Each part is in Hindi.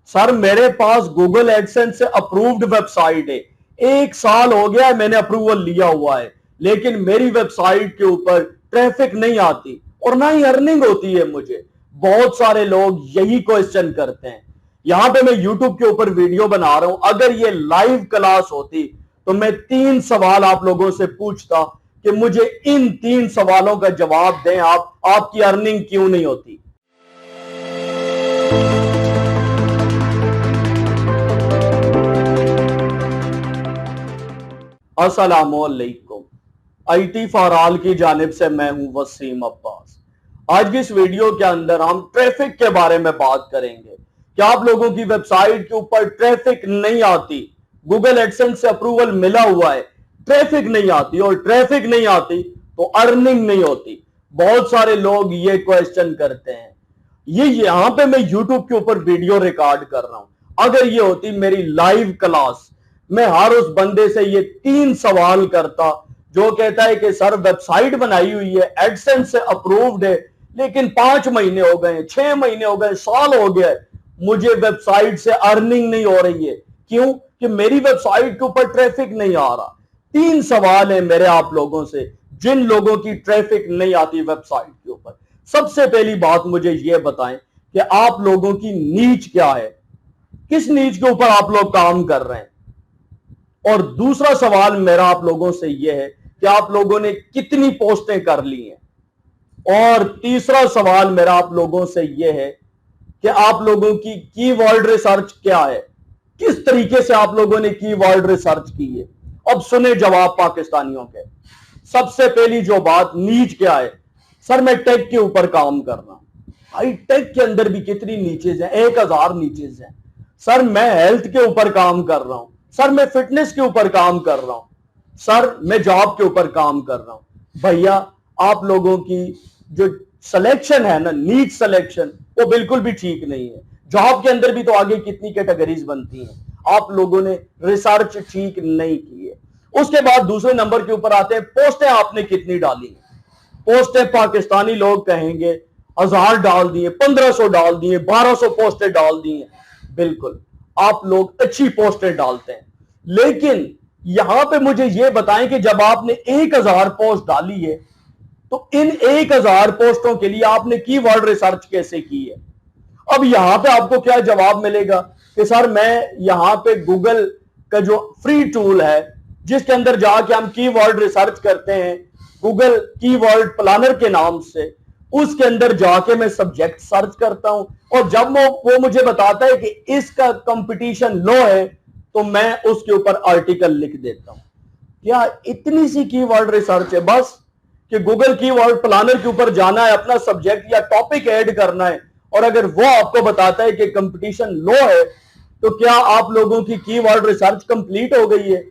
सर मेरे पास गूगल एडसेंस से अप्रूव्ड वेबसाइट है, 1 साल हो गया है मैंने अप्रूवल लिया हुआ है, लेकिन मेरी वेबसाइट के ऊपर ट्रैफिक नहीं आती और ना ही अर्निंग होती है। मुझे बहुत सारे लोग यही क्वेश्चन करते हैं। यहां पे मैं यूट्यूब के ऊपर वीडियो बना रहा हूं, अगर ये लाइव क्लास होती तो मैं 3 सवाल आप लोगों से पूछता कि मुझे इन 3 सवालों का जवाब दें, आपकी अर्निंग क्यों नहीं होती। अस्सलामुअलैकुम, आईटी फॉर ऑल की जानिब से मैं हूं वसीम अब्बास। आज की इस वीडियो के अंदर हम ट्रैफिक के बारे में बात करेंगे कि आप लोगों की वेबसाइट के ऊपर ट्रैफिक नहीं आती, गूगल एडसेंस से अप्रूवल मिला हुआ है, ट्रैफिक नहीं आती, और ट्रैफिक नहीं आती तो अर्निंग नहीं होती। बहुत सारे लोग ये क्वेश्चन करते हैं। ये यहां पे मैं यूट्यूब के ऊपर वीडियो रिकॉर्ड कर रहा हूं। अगर ये होती मेरी लाइव क्लास, मैं हर उस बंदे से ये 3 सवाल करता जो कहता है कि सर वेबसाइट बनाई हुई है, एडसेंस से अप्रूव्ड है, लेकिन 5 महीने हो गए, 6 महीने हो गए, साल हो गया है, मुझे वेबसाइट से अर्निंग नहीं हो रही है। क्यों? कि मेरी वेबसाइट के ऊपर ट्रैफिक नहीं आ रहा। 3 सवाल है मेरे आप लोगों से, जिन लोगों की ट्रैफिक नहीं आती वेबसाइट के ऊपर। सबसे पहली बात मुझे यह बताएं कि आप लोगों की नीच क्या है, किस नीच के ऊपर आप लोग काम कर रहे हैं। और दूसरा सवाल मेरा आप लोगों से यह है कि आप लोगों ने कितनी पोस्टें कर ली हैं। और तीसरा सवाल मेरा आप लोगों से यह है कि आप लोगों की कीवर्ड रिसर्च क्या है, किस तरीके से आप लोगों ने कीवर्ड रिसर्च की है। अब सुने जवाब पाकिस्तानियों के। सबसे पहली जो बात, नीच क्या है। सर मैं टेक के ऊपर काम कर रहा हूं। भाई टेक के अंदर भी कितनी नीचेज हैं, 1000 नीचेज हैं। सर मैं हेल्थ के ऊपर काम कर रहा हूं। सर मैं फिटनेस के ऊपर काम कर रहा हूं। सर मैं जॉब के ऊपर काम कर रहा हूं। भैया आप लोगों की जो सिलेक्शन है ना, नीट सिलेक्शन, वो बिल्कुल भी ठीक नहीं है। जॉब के अंदर भी तो आगे कितनी कैटेगरीज बनती हैं, आप लोगों ने रिसर्च ठीक नहीं की है। उसके बाद दूसरे नंबर के ऊपर आते हैं, पोस्टें आपने कितनी डाली हैं। पोस्टें पाकिस्तानी लोग कहेंगे 1000 डाल दिए, 1500 डाल दिए, 1200 पोस्टें डाल दी हैं। बिल्कुल आप लोग अच्छी पोस्टें डालते हैं, लेकिन यहां पे मुझे यह बताएं कि जब आपने 1000 पोस्ट डाली है तो इन 1000 पोस्टों के लिए आपने कीवर्ड रिसर्च कैसे की है। अब यहां पे आपको क्या जवाब मिलेगा कि सर मैं यहां पे गूगल का जो फ्री टूल है जिसके अंदर जाके हम कीवर्ड रिसर्च करते हैं, गूगल कीवर्ड प्लानर के नाम से, उसके अंदर जाके मैं सब्जेक्ट सर्च करता हूं, और जब वो मुझे बताता है कि इसका कंपटीशन लो है तो मैं उसके ऊपर आर्टिकल लिख देता हूं। क्या इतनी सी कीवर्ड रिसर्च है बस कि गूगल कीवर्ड प्लानर के ऊपर जाना है, अपना सब्जेक्ट या टॉपिक ऐड करना है, और अगर वो आपको बताता है कि कंपटीशन लो है तो क्या आप लोगों की कीवर्ड रिसर्च कंप्लीट हो गई है?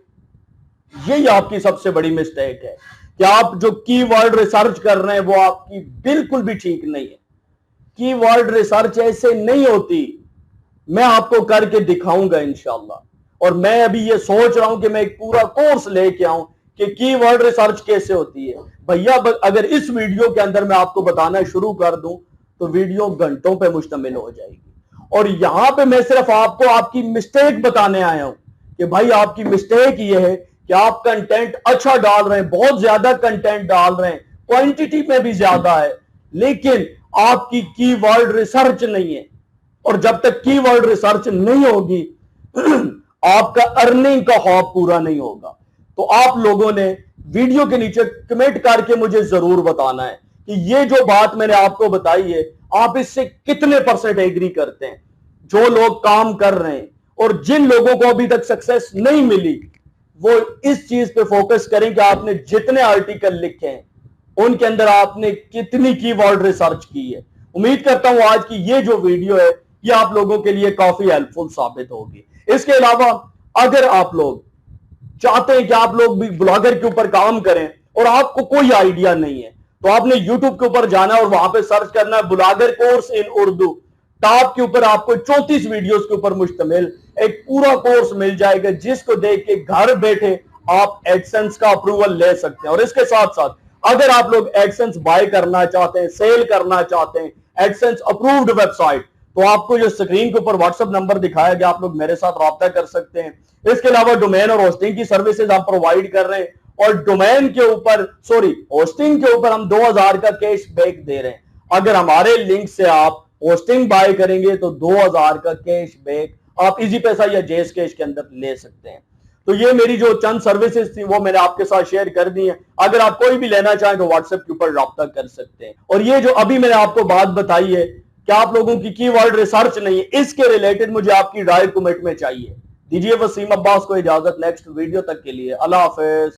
यही आपकी सबसे बड़ी मिस्टेक है कि आप जो कीवर्ड रिसर्च कर रहे हैं वो आपकी बिल्कुल भी ठीक नहीं है। कीवर्ड रिसर्च ऐसे नहीं होती, मैं आपको करके दिखाऊंगा इंशाल्लाह। और मैं अभी ये सोच रहा हूं कि मैं एक पूरा कोर्स लेके आऊं कि कीवर्ड रिसर्च कैसे होती है। भैया अगर इस वीडियो के अंदर मैं आपको बताना शुरू कर दूं तो वीडियो घंटों पे मुश्तमिल हो जाएगी। और यहां पे मैं सिर्फ आपको आपकी मिस्टेक बताने आया हूं कि भाई आपकी मिस्टेक ये है कि आप कंटेंट अच्छा डाल रहे हैं, बहुत ज्यादा कंटेंट डाल रहे हैं, क्वांटिटी में भी ज्यादा है, लेकिन आपकी कीवर्ड रिसर्च नहीं है। और जब तक कीवर्ड रिसर्च नहीं होगी आपका अर्निंग का खौफ पूरा नहीं होगा। तो आप लोगों ने वीडियो के नीचे कमेंट करके मुझे जरूर बताना है कि ये जो बात मैंने आपको बताई है आप इससे कितने % एग्री करते हैं। जो लोग काम कर रहे हैं और जिन लोगों को अभी तक सक्सेस नहीं मिली, वो इस चीज पे फोकस करें कि आपने जितने आर्टिकल लिखे हैं उनके अंदर आपने कितनी कीवर्ड रिसर्च की है। उम्मीद करता हूं आज की ये जो वीडियो है ये आप लोगों के लिए काफी हेल्पफुल साबित होगी। इसके अलावा अगर आप लोग चाहते हैं कि आप लोग भी ब्लॉगर के ऊपर काम करें और आपको कोई आइडिया नहीं है, तो आपने यूट्यूब के ऊपर जाना है और वहां पे सर्च करना है blogger course in Urdu. Top के ऊपर आपको 34 वीडियोस के ऊपर मुश्तमिल एक पूरा कोर्स मिल जाएगा, जिसको देख के घर बैठे आप एडसेंस का अप्रूवल ले सकते हैं। और इसके साथ साथ अगर आप लोग एडसेंस बाय करना चाहते हैं, सेल करना चाहते हैं, एडसेंस अप्रूव्ड वेबसाइट, तो आपको जो स्क्रीन के ऊपर व्हाट्सएप नंबर दिखाया गया, आप लोग मेरे साथ रब्ता कर सकते हैं। इसके अलावा डोमेन और होस्टिंग की सर्विसेज आप प्रोवाइड कर रहे हैं, और डोमेन के ऊपर होस्टिंग के ऊपर हम 2000 का कैश बैक दे रहे हैं। अगर हमारे लिंक से आप होस्टिंग बाय करेंगे तो 2000 का कैश बैक आप इजी पैसा या जेस कैश के अंदर ले सकते हैं। तो ये मेरी जो चंद सर्विसेज थी वो मैंने आपके साथ शेयर कर दी है। अगर आप कोई भी लेना चाहें तो व्हाट्सएप के ऊपर रब्ता कर सकते हैं। और ये जो अभी मैंने आपको बात बताई है कि आप लोगों की कीवर्ड रिसर्च नहीं है, इसके रिलेटेड मुझे आपकी राय कमेंट में चाहिए। दीजिए वसीम अब्बास को इजाजत, नेक्स्ट वीडियो तक के लिए अल्लाह हाफिज।